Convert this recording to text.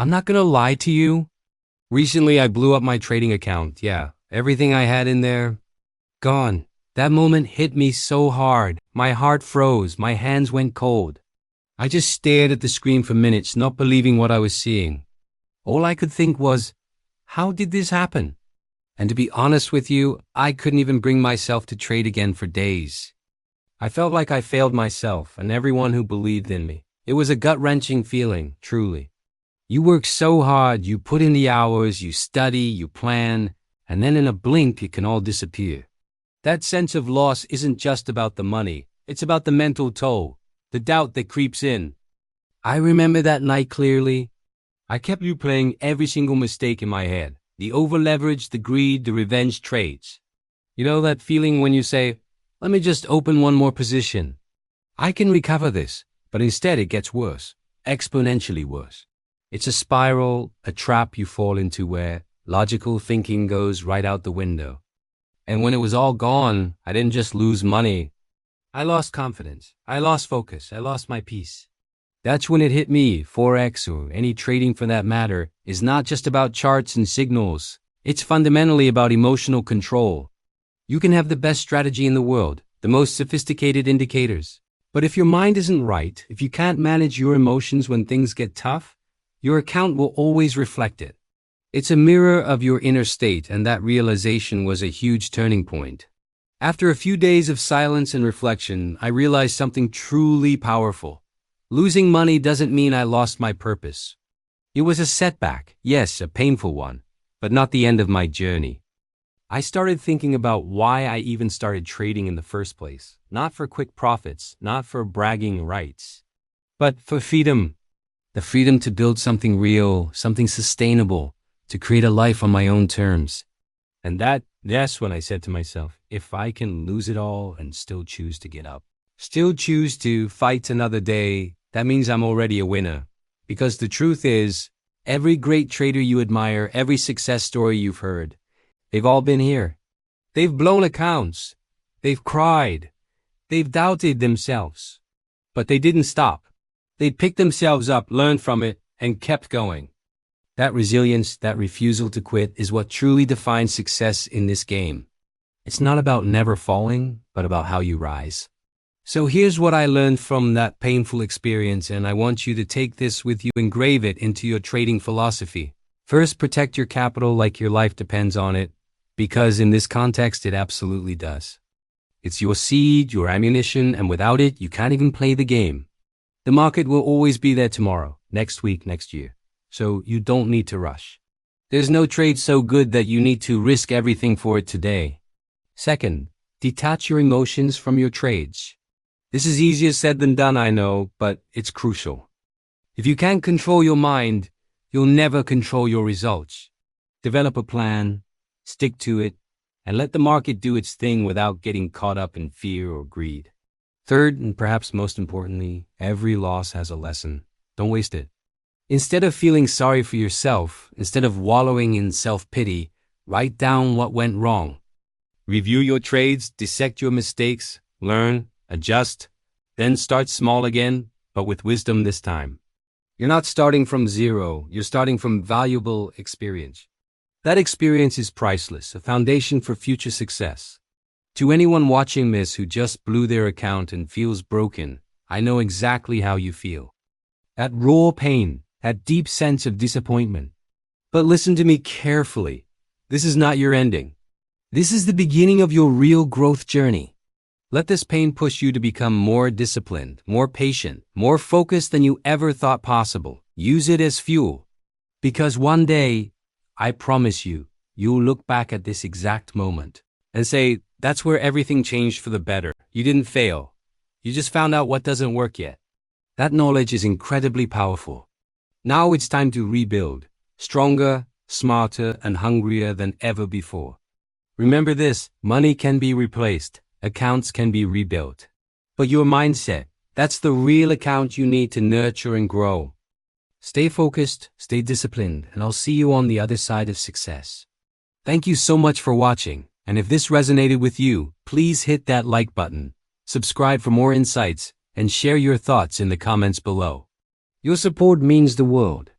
I'm not gonna lie to you. Recently, I blew up my trading account. Yeah, everything I had in there, gone. That moment hit me so hard. My heart froze. My hands went cold. I just stared at the screen for minutes, not believing what I was seeing. All I could think was, how did this happen? And to be honest with you, I couldn't even bring myself to trade again for days. I felt like I failed myself and everyone who believed in me. It was a gut-wrenching feeling, truly. You work so hard, you put in the hours, you study, you plan, and then in a blink it can all disappear. That sense of loss isn't just about the money, it's about the mental toll, the doubt that creeps in. I remember that night clearly. I kept replaying every single mistake in my head. The over-leverage, the greed, the revenge trades. You know that feeling when you say, let me just open one more position. I can recover this, but instead it gets worse, exponentially worse. It's a spiral, a trap you fall into where logical thinking goes right out the window. And when it was all gone, I didn't just lose money. I lost confidence. I lost focus. I lost my peace. That's when it hit me. Forex, or any trading for that matter, is not just about charts and signals. It's fundamentally about emotional control. You can have the best strategy in the world, the most sophisticated indicators. But if your mind isn't right, if you can't manage your emotions when things get tough, your account will always reflect it. It's a mirror of your inner state, and that realization was a huge turning point. After a few days of silence and reflection, I realized something truly powerful. Losing money doesn't mean I lost my purpose. It was a setback, yes, a painful one, but not the end of my journey. I started thinking about why I even started trading in the first place. Not for quick profits, not for bragging rights, but for freedom. The freedom to build something real, something sustainable, to create a life on my own terms. And that's when I said to myself, if I can lose it all and still choose to get up, still choose to fight another day, that means I'm already a winner. Because the truth is, every great trader you admire, every success story you've heard, they've all been here. They've blown accounts. They've cried. They've doubted themselves. But they didn't stop. They picked themselves up, learned from it, and kept going. That resilience, that refusal to quit is what truly defines success in this game. It's not about never falling, but about how you rise. So here's what I learned from that painful experience, and I want you to take this with you, engrave it into your trading philosophy. First, protect your capital like your life depends on it, because in this context, it absolutely does. It's your seed, your ammunition, and without it, you can't even play the game. The market will always be there tomorrow, next week, next year. So you don't need to rush. There's no trade so good that you need to risk everything for it today. Second, detach your emotions from your trades. This is easier said than done, I know, but it's crucial. If you can't control your mind, you'll never control your results. Develop a plan, stick to it, and let the market do its thing without getting caught up in fear or greed. Third, and perhaps most importantly, every loss has a lesson. Don't waste it. Instead of feeling sorry for yourself, instead of wallowing in self-pity, write down what went wrong. Review your trades, dissect your mistakes, learn, adjust, then start small again, but with wisdom this time. You're not starting from zero, you're starting from valuable experience. That experience is priceless, a foundation for future success. To anyone watching this who just blew their account and feels broken, I know exactly how you feel. That raw pain, that deep sense of disappointment. But listen to me carefully. This is not your ending. This is the beginning of your real growth journey. Let this pain push you to become more disciplined, more patient, more focused than you ever thought possible. Use it as fuel. Because one day, I promise you, you'll look back at this exact moment and say, that's where everything changed for the better. You didn't fail. You just found out what doesn't work yet. That knowledge is incredibly powerful. Now it's time to rebuild, stronger, smarter, and hungrier than ever before. Remember this, money can be replaced, accounts can be rebuilt. But your mindset, that's the real account you need to nurture and grow. Stay focused, stay disciplined, and I'll see you on the other side of success. Thank you so much for watching, and if this resonated with you, please hit that like button, subscribe for more insights, and share your thoughts in the comments below. Your support means the world.